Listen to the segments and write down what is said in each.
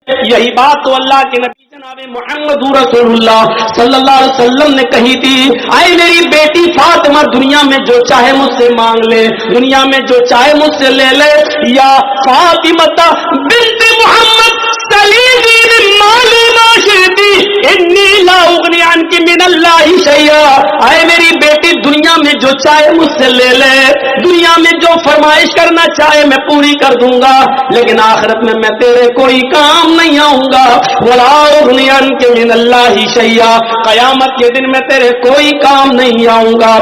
یہی بات تو اللہ کے نبی جناب محمد رسول اللہ صلی اللہ علیہ وسلم نے کہی تھی، اے میری بیٹی فاطمہ دنیا میں جو چاہے مجھ سے مانگ لے، دنیا میں جو چاہے مجھ سے لے لے، یا فاطمہ بنت محمد سلیمی من مالی ما شئتی انی لا اغنی عنک من اللہ شیئا، اے میری بیٹی دنیا میں جو چاہے مجھ سے لے لے، دنیا میں جو فرمائش کرنا چاہے میں پوری کر دوں گا، لیکن آخرت میں میں تیرے کوئی کام نہیں آؤں گا، ولا اغنی عنک من اللہ شیئا، قیامت کے دن میں تیرے کوئی کام نہیں آؤں گا۔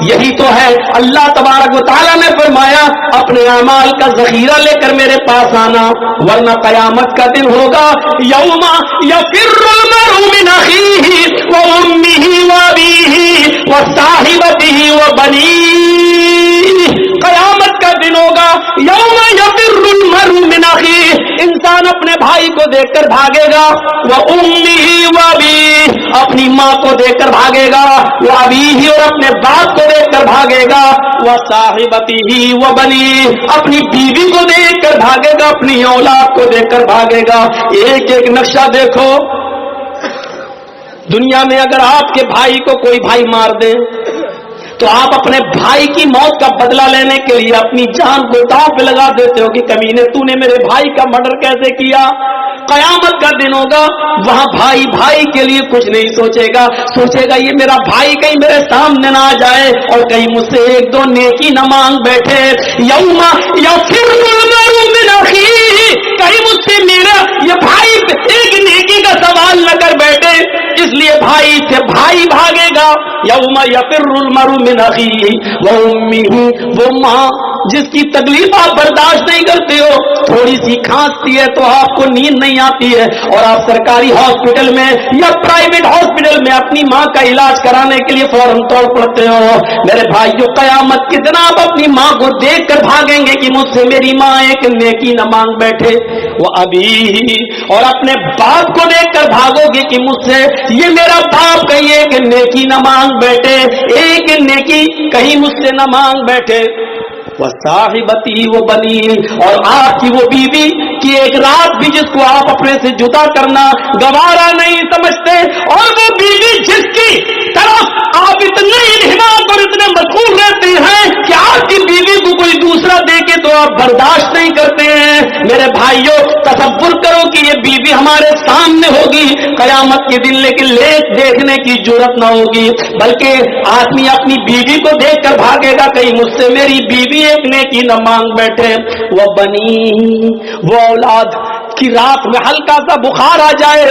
یہی تو ہے اللہ تبارک و تعالیٰ نے فرمایا اپنے اعمال کا ذخیرہ لے کر میرے پاس آنا، ورنہ قیامت کا دن ہوگا یوم یفر المرء من اخیہ وامہ وابیہ وصاحبتہ وبنیہ، قیامت کا دن ہوگا یوم یفر المرء من اخیہ، انسان اپنے بھائی کو دیکھ کر بھاگے گا، وامہ وابیہ، اپنی ماں کو دیکھ کر بھاگے گا، وابیہ، اور اپنے باپ کو دیکھ کر بھاگے گا، وصاحبتہ وبنیہ، اپنی بیوی کو دیکھ کر بھاگے گا، اپنی اولاد کو دیکھ کر بھاگے گا۔ ایک ایک نقشہ دیکھو، دنیا میں اگر آپ کے بھائی کو کوئی بھائی مار دے تو آپ اپنے بھائی کی موت کا بدلہ لینے کے لیے اپنی جان کو داؤ پہ لگا دیتے ہو کہ کمینے تو نے میرے بھائی کا مرڈر کیسے کیا۔ قیامت کا دن ہوگا، وہاں بھائی بھائی کے لیے کچھ نہیں سوچے گا، سوچے گا یہ میرا بھائی کہیں میرے سامنے نہ آ جائے اور کہیں مجھ سے ایک دو نیکی نہ مانگ بیٹھے۔ یوم یفر المرء من اخیہ، کہیں مجھ سے میرا یہ بھائی ایک نیکی کا سوال نہ کر بیٹھے، اس لیے بھائی سے بھائی بھاگے گا۔ یوم یفر المرء من اخیہ وامہ، وہ ماں جس کی تکلیف آپ برداشت نہیں کرتے ہو، تھوڑی سی کھانستی ہے تو آپ کو نیند نہیں آتی ہے اور آپ سرکاری ہاسپٹل میں یا پرائیویٹ ہاسپٹل میں اپنی ماں کا علاج کرانے کے لیے فوراً توڑ پڑتے ہو۔ میرے بھائیو، قیامت کے دن آپ اپنی ماں کو دیکھ کر بھاگیں گے کہ مجھ سے میری ماں ایک نیکی نہ مانگ بیٹھے، وہ ابھی، اور اپنے باپ کو دیکھ کر بھاگو گے کہ مجھ سے یہ میرا باپ کہیں ایک نیکی نہ مانگ بیٹھے، ایک نیکی کہیں مجھ سے نہ مانگ بیٹھے۔ وصاحبتی و بنی، اور آپ کی وہ بیوی کی ایک رات بھی جس کو آپ اپنے سے جدا کرنا گوارا نہیں سمجھتے، اور وہ بیوی جس کی طرف آپ اتنے انہماک اور اتنے مشغول رہتے ہیں کہ آپ کی بیوی کو کوئی دوسرا دیکھے تو آپ برداشت نہیں کرتے ہیں۔ میرے بھائیوں، تصور کرو کہ یہ بیوی ہمارے سامنے ہوگی قیامت کے دن، لیکن لیٹ دیکھنے کی جرت نہ ہوگی، بلکہ آدمی اپنی بیوی کو دیکھ کر بھاگے گا کہیں مجھ سے میری بیوی ایک نیکی نہ مانگ بیٹھے۔ وہ بنی، وہ اولاد کی رات میں ہلکا سا بخار آ جائے،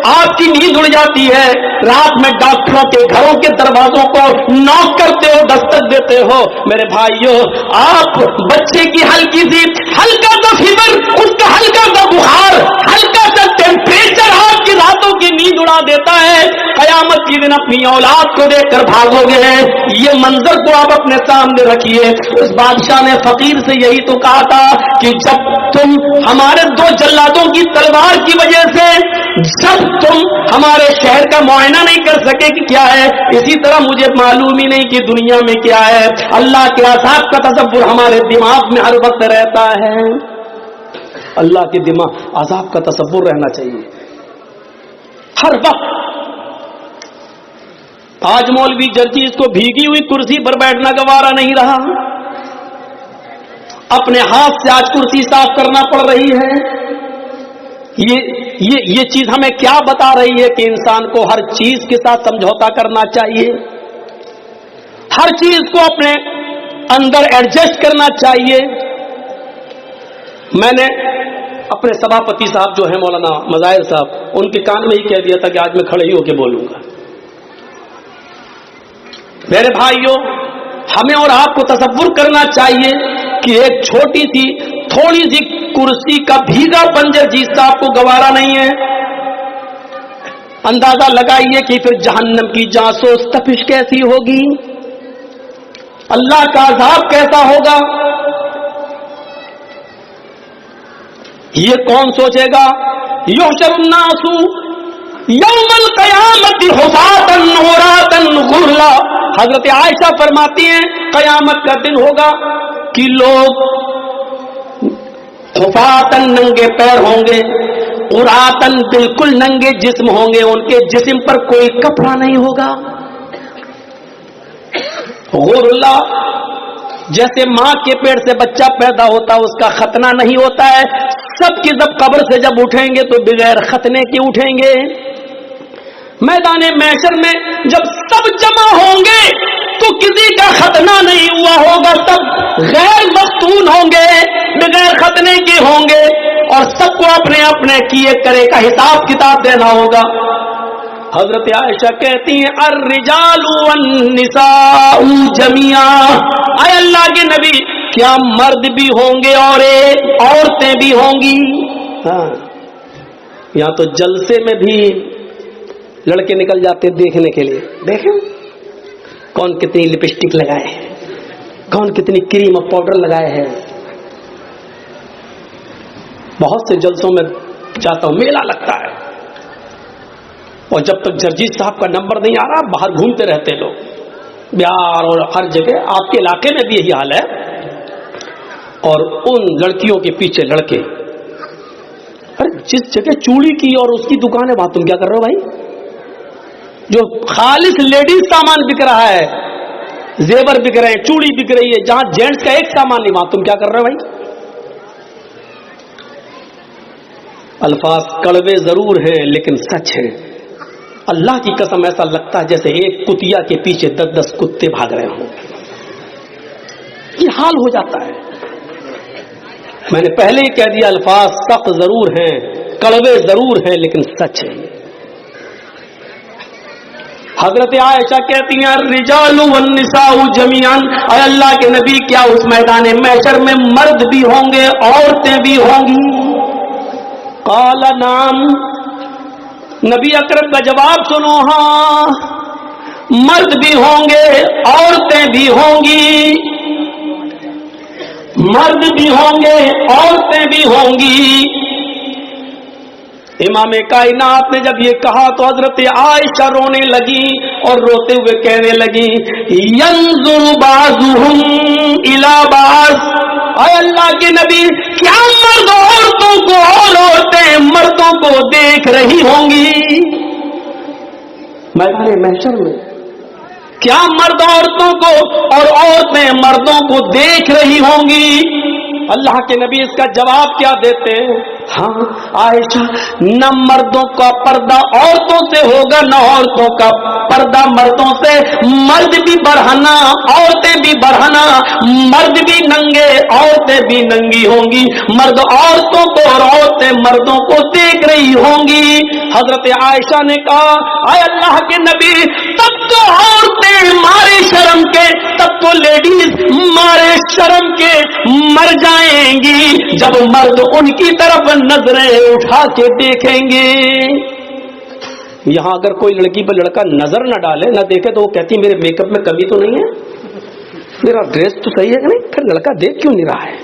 آپ کی نیند اڑ جاتی ہے، رات میں ڈاکٹروں کے گھروں کے دروازوں کو نوک کرتے ہو، دستک دیتے ہو۔ میرے بھائیوں، آپ بچے کی ہلکی سی ہلکا سا فیور، اس کا ہلکا سا بخار، ہلکا سا ٹیمپریچر آپ کی راتوں کی نیند اڑا دیتا ہے، قیامت کے دن اپنی اولاد کو دیکھ کر بھاگو گے۔ یہ منظر کو آپ اپنے سامنے رکھیے۔ اس بادشاہ نے فقیر سے یہی تو کہا تھا کہ جب تم ہمارے دو جلادوں کی تلوار کی وجہ سے جب تم ہمارے شہر کا معائنہ نہیں کر سکے کہ کیا ہے، اسی طرح مجھے معلوم ہی نہیں کہ دنیا میں کیا ہے۔ اللہ کے عذاب کا تصور ہمارے دماغ میں ہر وقت رہتا ہے، اللہ کے دماغ عذاب کا تصور رہنا چاہیے ہر وقت۔ آج مولوی جرجیز کو بھیگی ہوئی کرسی پر بیٹھنا گوارا نہیں رہا، اپنے ہاتھ سے آج کرسی صاف کرنا پڑ رہی ہے۔ یہ چیز ہمیں کیا بتا رہی ہے کہ انسان کو ہر چیز کے ساتھ سمجھوتا کرنا چاہیے، ہر چیز کو اپنے اندر ایڈجسٹ کرنا چاہیے۔ میں نے اپنے سبھاپتی صاحب جو ہیں مولانا مظاہر صاحب، ان کے کان میں ہی کہہ دیا تھا کہ آج میں کھڑے ہی ہو کے بولوں گا۔ میرے بھائیوں، ہمیں اور آپ کو تصور کرنا چاہیے کہ ایک چھوٹی سی تھوڑی سی کرسی کا بھیگا پنجر جس کا آپ کو گوارا نہیں ہے، اندازہ لگائیے کہ پھر جہنم کی جاسوس تپش کیسی ہوگی، اللہ کا عذاب کیسا ہوگا، یہ کون سوچے گا؟ یحشر الناس یوم القیامت حفاۃ عراۃ غرلا، حضرت عائشہ فرماتی ہیں قیامت کا دن ہوگا کہ لوگ حفاۃ ننگے پیر ہوں گے، قراتن بالکل ننگے جسم ہوں گے، ان کے جسم پر کوئی کپڑا نہیں ہوگا. غور اللہ، جیسے ماں کے پیٹ سے بچہ پیدا ہوتا اس کا ختنہ نہیں ہوتا ہے، سب کی سب قبر سے جب اٹھیں گے تو بغیر ختنے کے اٹھیں گے. میدان محشر میں جب سب جمع ہوں گے تو کسی کا ختنہ نہیں ہوا ہوگا، سب غیر مختون ہوں گے، بغیر ختنے کے ہوں گے، اور سب کو اپنے اپنے کیے کرے کا حساب کتاب دینا ہوگا. حضرت عائشہ کہتی ہیں الرجال والنساء جميعا، اے اللہ کے نبی کیا مرد بھی ہوں گے اور عورتیں بھی ہوں گی؟ ہاں، یہاں تو جلسے میں بھی لڑکے نکل جاتے دیکھنے کے لیے، دیکھیں کون کتنی لپسٹک لگائے ہے، کون کتنی کریم اور پاؤڈر لگائے ہیں. بہت سے جلسوں میں جاتا ہوں، میلہ لگتا ہے، اور جب تک جرجیت صاحب کا نمبر نہیں آ رہا باہر گھومتے رہتے لوگ، بہار اور ہر جگہ. آپ کے علاقے میں بھی یہی حال ہے. اور ان لڑکیوں کے پیچھے لڑکے، ارے جس جگہ چوڑی کی اور اس کی دکان ہے وہاں تم کیا کر رہے ہو بھائی؟ جو خالص لیڈیز سامان بک رہا ہے، زیور بک رہے ہیں، چوڑی بک رہی ہے، جہاں جینٹس کا ایک سامان نہیں وہاں تم کیا کر رہے ہو بھائی؟ الفاظ کڑوے ضرور ہیں لیکن سچ ہیں. اللہ کی قسم ایسا لگتا ہے جیسے ایک کتیا کے پیچھے 10 کتے بھاگ رہے ہوں. یہ حال ہو جاتا ہے. میں نے پہلے ہی کہہ دیا الفاظ سخت ضرور ہیں، کڑوے ضرور ہیں لیکن سچ ہیں. حضرت عائشہ کہتی ہیں الرجال والنساء جميعا، اے اللہ کے نبی کیا اس میدان محشر میں مرد بھی ہوں گے عورتیں بھی ہوں گی؟ قال نعم، نبی اکرم کا جواب سنو، ہاں مرد بھی ہوں گے عورتیں بھی ہوں گی، مرد بھی ہوں گے عورتیں بھی ہوں گی. امام کائنات نے جب یہ کہا تو حضرت عائشہ رونے لگی اور روتے ہوئے کہنے لگی ينظر بعضهم الى بعض، اے اللہ کے نبی کیا مرد عورتوں کو اور عورتیں مردوں کو دیکھ رہی ہوں گی میدان محشر میں؟ کیا مرد عورتوں کو اور عورتیں مردوں کو دیکھ رہی ہوں گی؟ اللہ کے نبی اس کا جواب کیا دیتے ہیں؟ ہاں عائشہ، نہ مردوں کا پردہ عورتوں سے ہوگا نہ عورتوں کا پردہ مردوں سے. مرد بھی برہنہ عورتیں بھی برہنہ، مرد بھی ننگے عورتیں بھی ننگی ہوں گی، مرد عورتوں کو اور عورتیں مردوں کو دیکھ رہی ہوں گی. حضرت عائشہ نے کہا اے اللہ کے نبی تب تو عورتیں مارے شرم کے، تب تو لیڈیز مارے شرم کے مر جائیں گی جب مرد ان کی طرف نظریں اٹھا کے دیکھیں گے. یہاں اگر کوئی لڑکی پر لڑکا نظر نہ ڈالے نہ دیکھے تو وہ کہتی میرے میک اپ میں کمی تو نہیں ہے، میرا ڈریس تو صحیح ہے کہ نہیں، پھر لڑکا دیکھ کیوں نہیں رہا ہے؟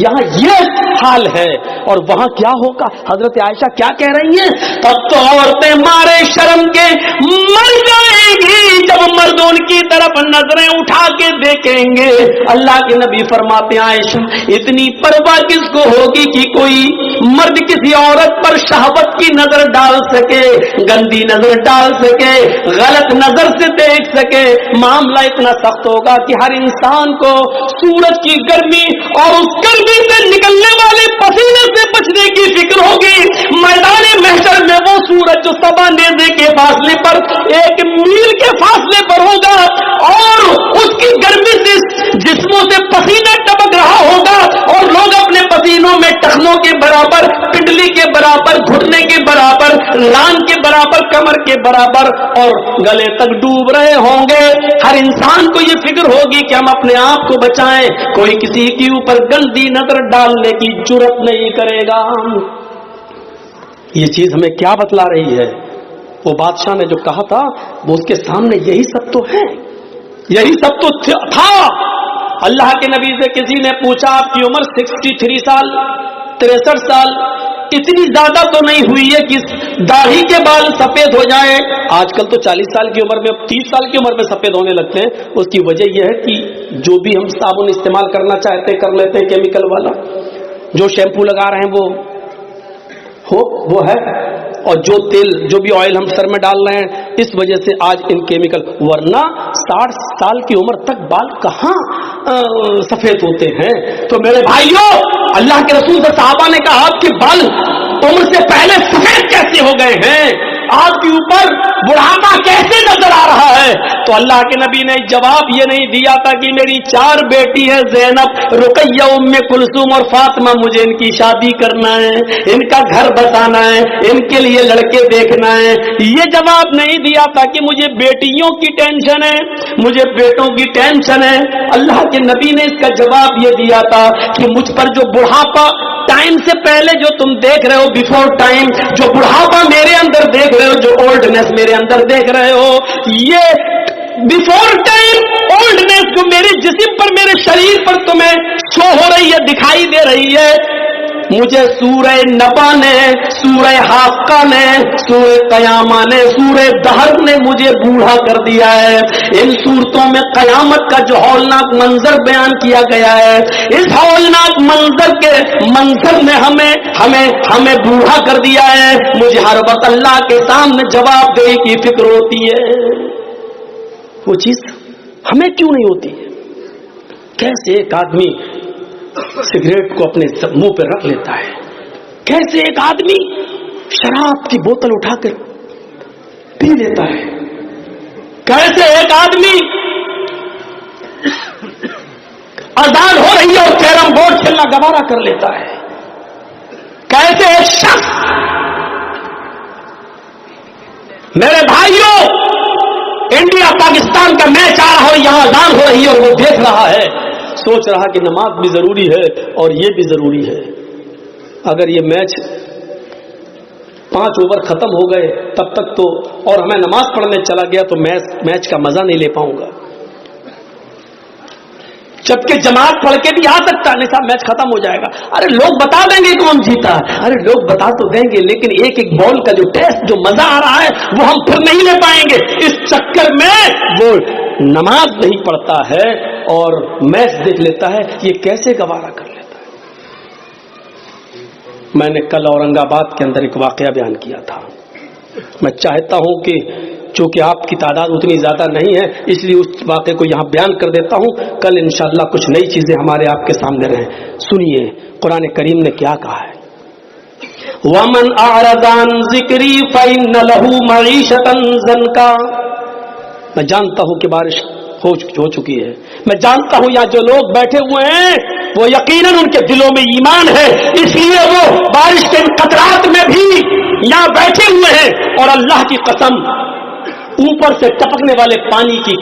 یہاں یہ حال ہے. اور وہاں کیا ہوگا؟ حضرت عائشہ کیا کہہ رہی ہیں؟ تب تو عورتیں مارے شرم کے مر جائیں گی جب مرد ان کی طرف نظریں اٹھا کے دیکھیں گے. اللہ کے نبی فرماتے ہیں عائشہ اتنی پرواہ کس کو ہوگی کہ کوئی مرد کسی عورت پر شہوت کی نظر ڈال سکے، گندی نظر ڈال سکے، غلط نظر سے دیکھ سکے. معاملہ اتنا سخت ہوگا کہ ہر انسان کو سورج کی گرمی اور اس گرمی سے نکلنے والے پسینے سے بچنے کی فکر ہوگی. میدان محشر میں وہ سورج جو سبا نیزے کے فاصلے پر 1 میل کے فاصلے پر ہوگا اور اس کی گرمی سے جسموں سے پسینہ ٹپک رہا ہوگا اور لوگ اپنے پسینوں میں ٹخنوں کے برابر، پنڈلی کے برابر، گھٹنے کے برابر، لان کے برابر، کمر کے برابر اور گلے تک ڈوب رہے ہوں گے. ہر انسان کو یہ فکر ہوگی کہ ہم اپنے آپ کو بچائیں، کوئی کسی کے اوپر گندی نظر ڈالنے کی جرات نہیں کرے گا. یہ چیز ہمیں کیا بتلا رہی ہے؟ وہ بادشاہ نے جو کہا تھا وہ اس کے سامنے یہی سب تو ہے، یہی سب تو تھا. اللہ کے نبی سے کسی نے پوچھا آپ کی عمر 63 سال 63 سال اتنی زیادہ تو نہیں ہوئی ہے کہ داڑھی کے بال سفید ہو جائیں؟ آج کل تو 40 سال کی عمر میں 30 سال کی عمر میں سفید ہونے لگتے ہیں. اس کی وجہ یہ ہے کہ جو بھی ہم صابن استعمال کرنا چاہتے ہیں کر لیتے ہیں کیمیکل والا، جو شیمپو لگا رہے ہیں وہ وہ ہے. اور جو تیل جو بھی آئل ہم سر میں ڈال رہے ہیں اس وجہ سے آج ان کیمیکل, ورنہ 60 سال کی عمر تک بال کہاں سفید ہوتے ہیں. تو میرے بھائیوں, اللہ کے رسول صحابہ نے کہا آپ کے بال عمر سے پہلے سفید کیسے ہو گئے ہیں, آپ کے اوپر بڑھاپا کیسے نظر آ رہا ہے؟ تو اللہ کے نبی نے جواب یہ نہیں دیا تھا کہ میری 4 بیٹی ہے, زینب, رقیہ, ام کلثوم اور فاطمہ, مجھے ان کی شادی کرنا ہے, ان کا گھر بسانا ہے, ان کے لیے لڑکے دیکھنا ہے. یہ جواب نہیں دیا تھا کہ مجھے بیٹیوں کی ٹینشن ہے, مجھے بیٹوں کی ٹینشن ہے. اللہ کے نبی نے اس کا جواب یہ دیا تھا کہ مجھ پر جو بڑھاپا ٹائم سے پہلے جو تم دیکھ رہے ہو, بیفور ٹائم جو بڑھاپا میرے اندر دیکھ رہے ہو, جو اولڈنس میرے اندر دیکھ رہے ہو, یہ بیفور ٹائم اولڈنس جو میرے جسم پر, میرے شریر پر تمہیں شو ہو رہی ہے, دکھائی دے رہی ہے, مجھے سورہ نبا نے, سورہ حاقہ نے, سورہ قیامہ نے, سورہ دہر نے مجھے بوڑھا کر دیا ہے. ان سورتوں میں قیامت کا جو ہولناک منظر بیان کیا گیا ہے, اس ہولناک منظر کے منظر نے ہمیں بوڑھا کر دیا ہے. مجھے ہر وقت اللہ کے سامنے جواب دے کی فکر ہوتی ہے. وہ چیز ہمیں کیوں نہیں ہوتی ہے؟ کیسے ایک آدمی سگریٹ کو اپنے منہ پہ رکھ لیتا ہے, کیسے ایک آدمی شراب کی بوتل اٹھا کر پی لیتا ہے, کیسے ایک آدمی اذان ہو رہی ہے اور کیرم بورڈ کھیلنا گوارا کر لیتا ہے, کیسے ایک شخص, میرے بھائیوں, انڈیا پاکستان کا میچ آ رہا ہو, یہاں اذان ہو رہی ہے اور وہ دیکھ رہا ہے, سوچ رہا کہ نماز بھی ضروری ہے اور یہ بھی ضروری ہے. اگر یہ میچ 5 اوور ختم ہو گئے تب تک تو, اور میں نماز پڑھنے چلا گیا تو میچ کا مزہ نہیں لے پاؤں گا. جبکہ جماعت پڑھ کے بھی آ سکتا نہیں صاحب میچ ختم ہو جائے گا. ارے لوگ بتا دیں گے کون جیتا, ارے لوگ بتا تو دیں گے, لیکن ایک بال کا جو ٹیسٹ, جو مزہ آ رہا ہے وہ ہم پھر نہیں لے پائیں گے. اس چکر میں وہ نماز نہیں پڑھتا ہے اور میچ دیکھ لیتا ہے. یہ کیسے گوارا کر لیتا ہے؟ میں نے کل اورنگ آباد کے اندر ایک واقعہ بیان کیا تھا. میں چاہتا ہوں کہ چونکہ آپ کی تعداد اتنی زیادہ نہیں ہے اس لیے اس واقعے کو یہاں بیان کر دیتا ہوں. کل انشاءاللہ کچھ نئی چیزیں ہمارے آپ کے سامنے رہیں. سنیے قرآن کریم نے کیا کہا ہے. وَمَنْ أَعْرَضَ عَنْ ذِكْرِي فَإِنَّ لَهُ مَعِيشَةً ضَنْكًا. میں جانتا ہوں کہ بارش ہو چکی ہے, میں جانتا ہوں یہاں جو لوگ بیٹھے ہوئے ہیں وہ یقیناً ان کے دلوں میں ایمان ہے, اس لیے وہ بارش کے قطرات میں بھی یہاں بیٹھے ہوئے ہیں. اور اللہ کی قسم, اوپر سے ٹپکنے والے پانی کی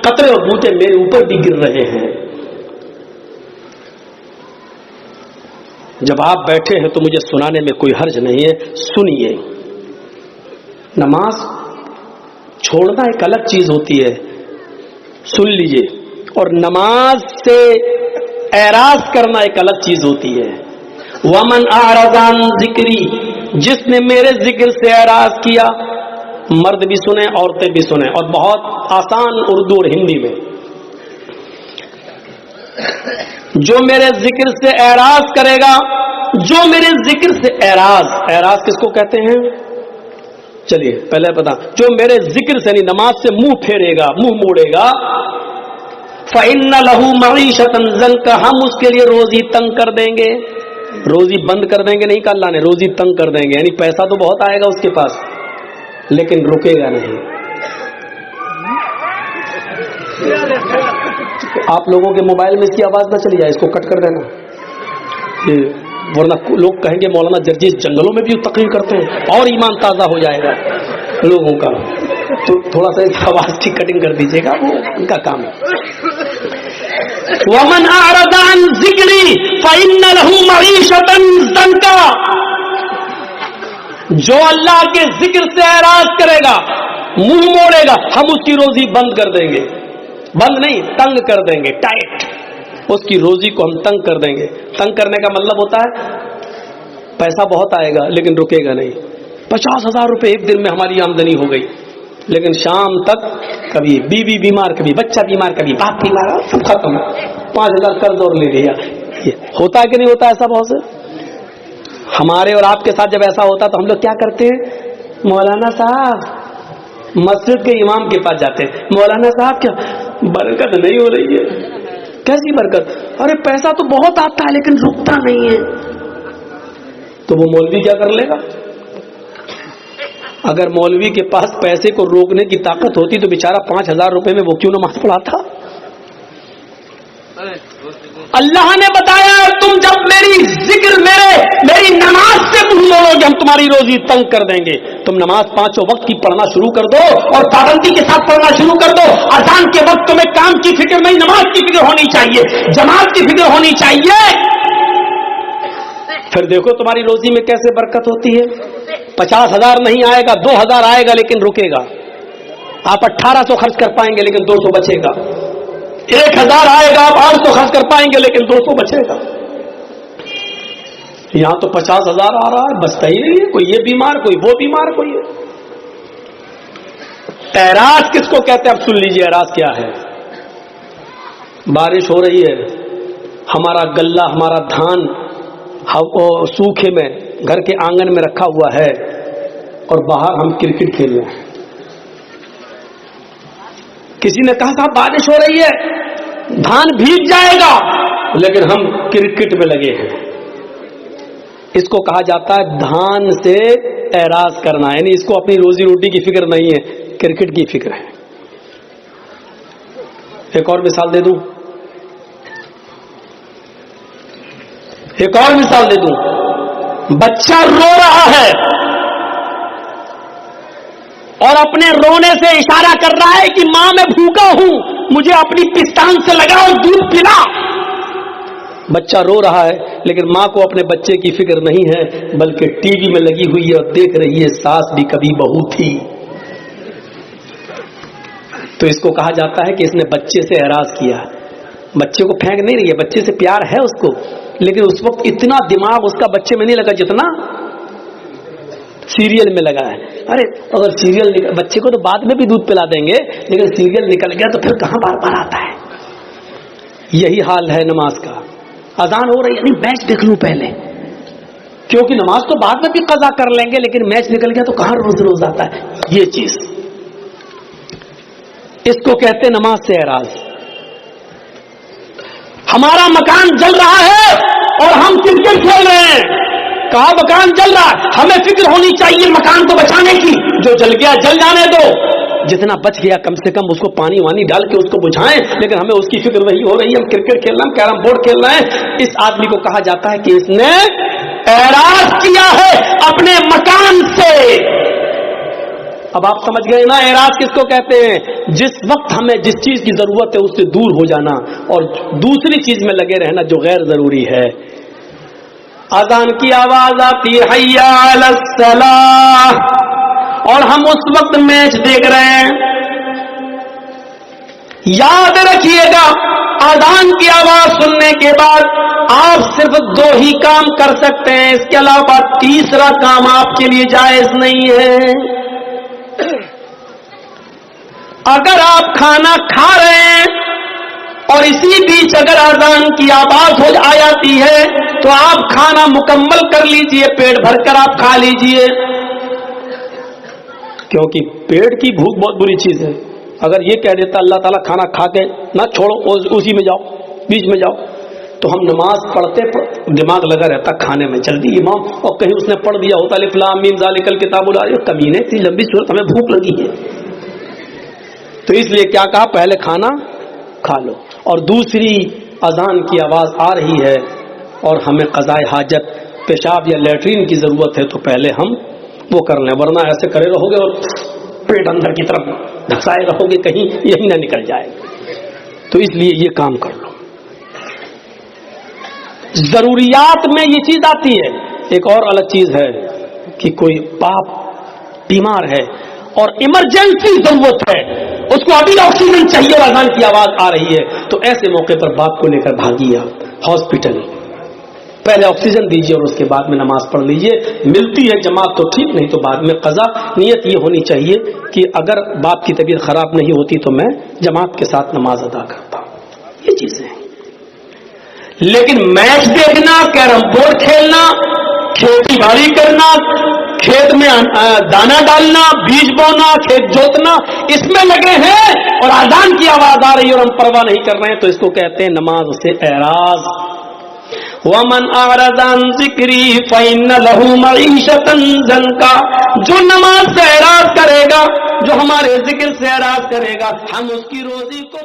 قطرے اور بوٹے میرے اوپر بھی گر رہے ہیں. جب آپ بیٹھے ہیں تو مجھے سنانے میں کوئی حرج نہیں ہے. سنیے, نماز چھوڑنا ایک الگ چیز ہوتی ہے, سن لیجئے, اور نماز سے اعراض کرنا ایک الگ چیز ہوتی ہے. ومن اعرض عن ذکری, جس نے میرے ذکر سے اعراض کیا, مرد بھی سنیں عورتیں بھی سنیں, اور بہت آسان اردو اور ہندی میں, جو میرے ذکر سے اعراض کرے گا, جو میرے ذکر سے اعراض کس کو کہتے ہیں؟ چلیے پہلے بتا, جو میرے ذکر سے نہیں نماز سے منہ پھیرے گا, منہ موڑے گا, فَإِنَّ لَهُ مَعِيشَةً ضَنْكًا, ہم اس کے لیے روزی تنگ کر دیں گے. روزی بند کر دیں گے نہیں کہا اللہ نے, روزی تنگ کر دیں گے, یعنی پیسہ تو بہت آئے گا اس کے پاس لیکن رکے گا نہیں. آپ لوگوں کے موبائل میں اس کی آواز نہ چلی جائے, اس کو کٹ کر دینا, ورنہ لوگ کہیں گے مولانا جرجیس جنگلوں میں بھی تقریر کرتے ہیں, اور ایمان تازہ ہو جائے گا لوگوں کا. تو تھوڑا سا اس آواز کی کٹنگ کر دیجیے گا, وہ ان کا کام ہے. وَمَنْ أَعْرَضَ عَنْ ذِكْرِي فَإِنَّ لَهُ مَعِيشَةً ضَنْكًا, جو اللہ کے ذکر سے اعراض کرے گا, منہ موڑے گا, ہم اس کی روزی بند کر دیں گے. بند نہیں, تنگ کر دیں گے, ٹائٹ. اس کی روزی کو ہم تنگ کر دیں گے. تنگ کرنے کا مطلب ہوتا ہے پیسہ بہت آئے گا لیکن رکے گا نہیں. 50,000 روپے ایک دن میں ہماری آمدنی ہو گئی, لیکن شام تک کبھی بیوی بیمار, کبھی بچہ بیمار, کبھی باپ بیمار, سب ختم. 5,000 قرض اور لے لیا. ہوتا ہے کہ نہیں ہوتا ایسا بہت سے؟ ہمارے اور آپ کے ساتھ جب ایسا ہوتا تو ہم لوگ کیا کرتے ہیں؟ مولانا صاحب مسجد کے امام کے پاس جاتے ہیں، مولانا صاحب کیا برکت نہیں ہو رہی ہے؟ کیسی برکت؟ ارے پیسہ تو بہت آتا ہے لیکن رکتا نہیں ہے۔ تو وہ مولوی کیا کر لے گا؟ اگر مولوی کے پاس پیسے کو روکنے کی طاقت ہوتی تو بیچارہ 5,000 روپے میں وہ کیوں نماز پڑھاتا؟ اللہ نے بتایا تم جب میری ذکر میری نماز سے منہ موڑو گے ہم تمہاری روزی تنگ کر دیں گے۔ تم نماز 5 وقت کی پڑھنا شروع کر دو اور پابندی کے ساتھ پڑھنا شروع کر دو۔ اذان کے وقت تمہیں کام کی فکر نہیں، نماز کی فکر ہونی چاہیے، جماعت کی فکر ہونی چاہیے۔ پھر دیکھو تمہاری روزی میں کیسے برکت ہوتی ہے۔ 50,000 نہیں آئے گا، 2,000 آئے گا لیکن رکے گا۔ آپ 1,800 خرچ کر پائیں گے لیکن 200 بچے گا۔ 1,000 آئے گا، آپ 800 خرچ کر پائیں گے لیکن 200 بچے گا۔ یہاں تو 50,000 آ رہا ہے، بچتا ہی نہیں ہے، کوئی یہ بیمار، کوئی وہ بیمار، کوئی یہ۔ اعراض کس کو کہتے ہیں؟ اب سن لیجیے اعراض کیا ہے۔ بارش ہو رہی ہے، ہمارا غلہ، ہمارا دھان سوکھے میں گھر کے آنگن میں رکھا ہوا ہے اور باہر ہم کرکٹ کھیل رہے ہیں۔ کسی نے کہا صاحب بارش ہو رہی ہے، دھان بھیگ جائے گا، لیکن ہم کرکٹ میں لگے ہیں۔ اس کو کہا جاتا ہے دھان سے اعراض کرنا، یعنی اس کو اپنی روزی روٹی کی فکر نہیں ہے، کرکٹ کی فکر ہے۔ ایک اور مثال دے دوں، بچہ رو رہا ہے اور اپنے رونے سے اشارہ کر رہا ہے کہ ماں میں بھوکا ہوں، مجھے اپنی پستان سے لگا اور دودھ پلا۔ بچہ رو رہا ہے لیکن ماں کو اپنے بچے کی فکر نہیں ہے، بلکہ ٹی وی میں لگی ہوئی ہے اور دیکھ رہی ہے ساس بھی کبھی بہو تھی۔ تو اس کو کہا جاتا ہے کہ اس نے بچے سے اعراض کیا۔ بچے کو پھینک نہیں رہی ہے، بچے سے پیار ہے اس کو، لیکن اس وقت اتنا دماغ اس کا بچے میں نہیں لگا جتنا سیریل میں لگا ہے۔ ارے اگر سیریل بچے کو تو بعد میں بھی دودھ پلا دیں گے، لیکن سیریل نکل گیا تو پھر کہاں بار بار آتا ہے۔ یہی حال ہے نماز کا۔ اذان ہو رہی ہے، نہیں میچ دیکھ لوں پہلے، کیونکہ نماز تو بعد میں بھی قضا کر لیں گے، لیکن میچ نکل گیا تو کہاں روز روز آتا ہے۔ یہ چیز اس کو کہتے نماز سے اعراض۔ ہمارا مکان جل رہا ہے اور ہم کرکٹ کھیل رہے ہیں۔ کہا مکان جل رہا ہے، ہمیں فکر ہونی چاہیے مکان کو بچانے کی۔ جو جل گیا جل جانے دو، جتنا بچ گیا کم سے کم اس کو پانی وانی ڈال کے اس کو بجھائیں، لیکن ہمیں اس کی فکر وہی ہو رہی ہے، ہم کرکٹ کھیل رہے ہیں، کیرم بورڈ کھیل رہے ہیں۔ اس آدمی کو کہا جاتا ہے کہ اس نے اعراض کیا ہے اپنے مکان سے۔ اب آپ سمجھ گئے نا اعراض کس کو کہتے ہیں؟ جس وقت ہمیں جس چیز کی ضرورت ہے اس سے دور ہو جانا اور دوسری چیز میں لگے رہنا جو غیر ضروری ہے۔ اذان کی آواز آتی ہے حی علی الصلاۃ اور ہم اس وقت میچ دیکھ رہے ہیں۔ یاد رکھیے گا اذان کی آواز سننے کے بعد آپ صرف 2 ہی کام کر سکتے ہیں، اس کے علاوہ تیسرا کام آپ کے لیے جائز نہیں ہے۔ اگر آپ کھانا کھا رہے ہیں اور اسی بیچ اگر اذان کی آواز ہو جاتی ہے تو آپ کھانا مکمل کر لیجئے، پیٹ بھر کر آپ کھا لیجئے، کیونکہ پیٹ کی بھوک بہت بری چیز ہے۔ اگر یہ کہہ دیتا اللہ تعالیٰ کھانا کھا کے نہ چھوڑو، اسی میں جاؤ، بیچ میں جاؤ، تو ہم نماز پڑھتے دماغ لگا رہتا کھانے میں، جلدی امام، اور کہیں اس نے پڑھ دیا ہوتا الف لام میم ذالک الکتاب لا ریب، کمینے اتنی لمبی سورت ہمیں بھوک لگی ہے۔ تو اس لیے کیا کہا، پہلے کھانا کھا لو، اور دوسری اذان کی آواز آ رہی ہے اور ہمیں قضاء حاجت، پیشاب یا لیٹرین کی ضرورت ہے تو پہلے ہم وہ کر لیں، ورنہ ایسے کرے رہو گے اور پیٹ اندر کی طرف دھسائے رہو گے، کہیں یہی نہ نکل جائے۔ تو اس لیے یہ کام کر لو۔ ضروریات میں یہ چیز آتی ہے۔ ایک اور الگ چیز ہے کہ کوئی باپ بیمار ہے اور ایمرجنسی ضرورت ہے، اس کو ابھی آکسیجن چاہیے اور اذان کی آواز آ رہی ہے، تو ایسے موقع پر باپ کو لے کر بھاگیے آپ ہاسپٹل، پہلے آکسیجن دیجیے اور اس کے بعد میں نماز پڑھ لیجیے۔ ملتی ہے جماعت تو ٹھیک، نہیں تو بعد میں قضا۔ نیت یہ ہونی چاہیے کہ اگر باپ کی طبیعت خراب نہیں ہوتی تو میں جماعت کے ساتھ نماز ادا کرتا ہوں۔ یہ چیزیں ہیں، لیکن میچ دیکھنا، کیرم بورڈ کھیلنا، کھیتی باڑی کرنا، کھیت میں دانا ڈالنا، بیج بونا، کھیت جوتنا، اس میں لگے ہیں اور اذان کی آواز آ رہی ہے اور ہم پرواہ نہیں کر رہے ہیں، تو اس کو کہتے ہیں نماز سے اعراض. وَمَنْ أَعْرَضَ عَنْ ذِكْرِي فَإِنَّ لَهُ مَعِيشَةً ضَنْكَ. جو نماز سے اعراض کرے گا، جو ہمارے ذکر سے اعراض کرے گا، ہم اس کی روزی کو